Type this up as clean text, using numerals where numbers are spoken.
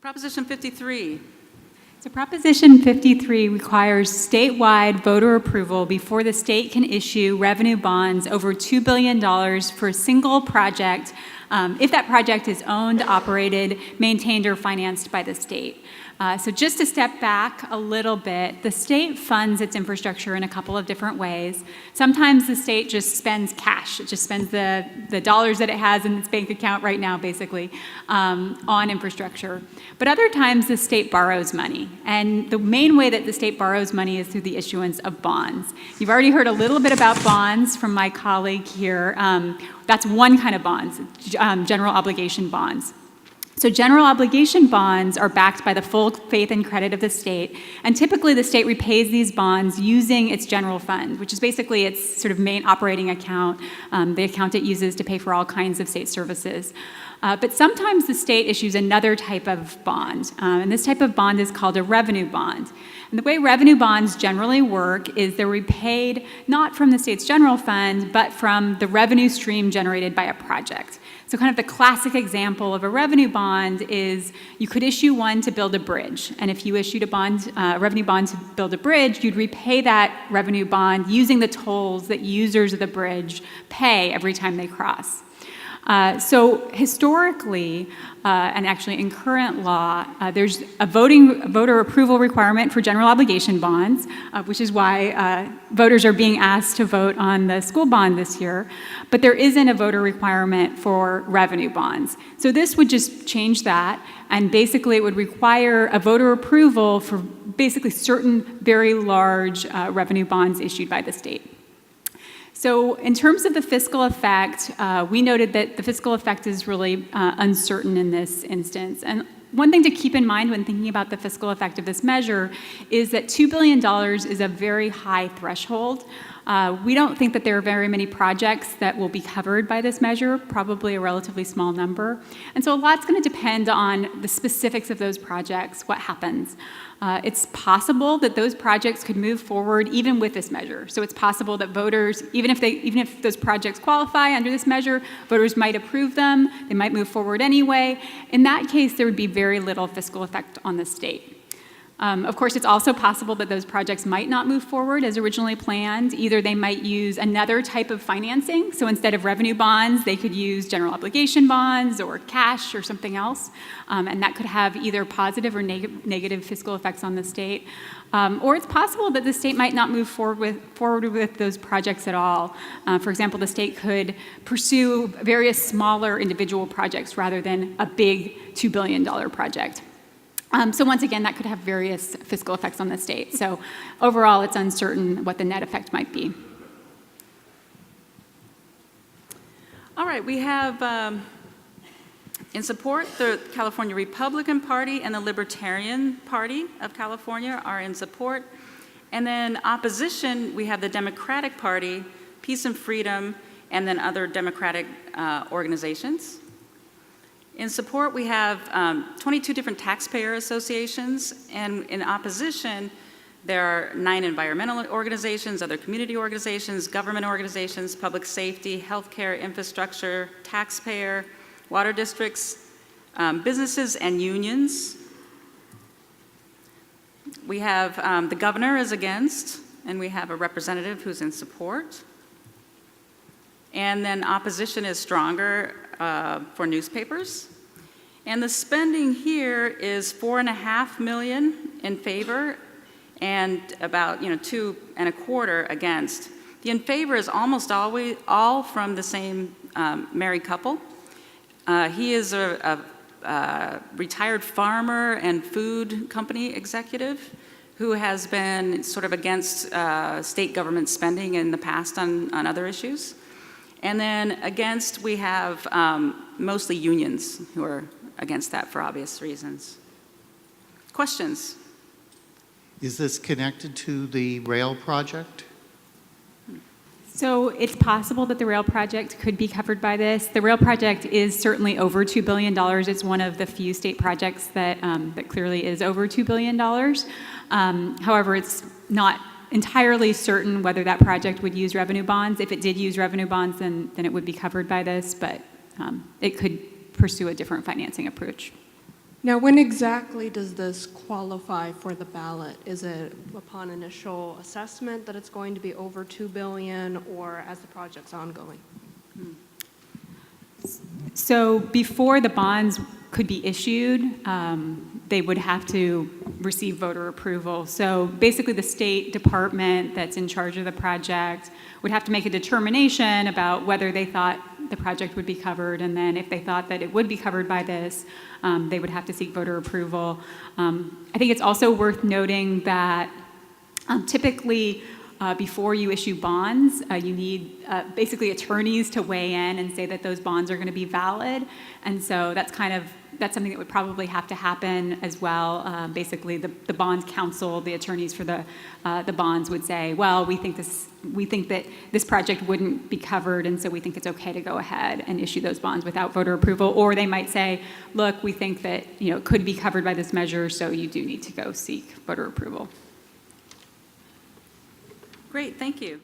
Proposition 53. So Proposition 53 requires statewide voter approval before the state can issue revenue bonds over $2 billion for a single project if that project is owned, operated, maintained, or financed by the state. So just to step back a little bit, the state funds its infrastructure in a couple of different ways. Sometimes the state just spends cash. It just spends the dollars that it has in its bank account right now, basically, on infrastructure. But other times the state borrows money. And the main way that the state borrows money is through the issuance of bonds. You've already heard a little bit about bonds from my colleague here. That's one kind of bonds, general obligation bonds. So general obligation bonds are backed by the full faith and credit of the state, and typically the state repays these bonds using its general fund, which is basically its sort of main operating account, the account it uses to pay for all kinds of state services. But sometimes the state issues another type of bond, and this type of bond is called a revenue bond. And the way revenue bonds generally work is they're repaid not from the state's general fund, but from the revenue stream generated by a project. So kind of the classic example of a revenue bond is you could issue one to build a bridge. And if you issued a revenue bond to build a bridge, you'd repay that revenue bond using the tolls that users of the bridge pay every time they cross. So historically, and actually in current law, there's a voter approval requirement for general obligation bonds, which is why voters are being asked to vote on the school bond this year. But there isn't a voter requirement for revenue bonds. So this would just change that, and basically it would require a voter approval for basically certain very large revenue bonds issued by the state. So in terms of the fiscal effect, we noted that the fiscal effect is really uncertain in this instance. And one thing to keep in mind when thinking about the fiscal effect of this measure is that $2 billion is a very high threshold. We don't think that there are very many projects that will be covered by this measure, probably a relatively small number. And so a lot's going to depend on the specifics of those projects, what happens. It's possible that those projects could move forward even with this measure. So it's possible that voters, even if those projects qualify under this measure, voters might approve them, they might move forward anyway. In that case, there would be very little fiscal effect on the state. Of course, it's also possible that those projects might not move forward as originally planned. Either they might use another type of financing, so instead of revenue bonds, they could use general obligation bonds or cash or something else, and that could have either positive or negative fiscal effects on the state. Or it's possible that the state might not move forward with those projects at all. For example, the state could pursue various smaller individual projects rather than a big $2 billion project. So once again, that could have various fiscal effects on the state. So overall, it's uncertain what the net effect might be. All right, we have in support the California Republican Party and the Libertarian Party of California are in support. And then opposition, we have the Democratic Party, Peace and Freedom, and then other Democratic organizations. In support, we have 22 different taxpayer associations, and in opposition, there are 9 environmental organizations, other community organizations, government organizations, public safety, healthcare, infrastructure, taxpayer, water districts, businesses, and unions. We have the governor is against, and we have a representative who's in support. And then opposition is stronger for newspapers. And the spending here is $4.5 million in favor and about $2.25 million against. The in favor is almost always all from the same married couple. He is a retired farmer and food company executive who has been sort of against state government spending in the past on other issues. And then against, we have mostly unions who are against that for obvious reasons. Questions? Is this connected to the rail project? So it's possible that the rail project could be covered by this. The rail project is certainly over $2 billion. It's one of the few state projects that clearly is over $2 billion. However, it's not entirely certain whether that project would use revenue bonds. If it did use revenue bonds, then it would be covered by this, but it could pursue a different financing approach. Now, when exactly does this qualify for the ballot? Is it upon initial assessment that it's going to be over 2 billion, or as the project's ongoing? So before the bonds could be issued, they would have to receive voter approval. So basically, the State Department that's in charge of the project would have to make a determination about whether they thought the project would be covered, and then if they thought that it would be covered by this, they would have to seek voter approval. I think it's also worth noting that typically, before you issue bonds, you need basically attorneys to weigh in and say that those bonds are going to be valid. And so that's something that would probably have to happen as well. Basically, the bonds counsel, the attorneys for the bonds would say, well, we think that this project wouldn't be covered, and so we think it's okay to go ahead and issue those bonds without voter approval. Or they might say, look, we think that it could be covered by this measure, so you do need to go seek voter approval. Great, thank you.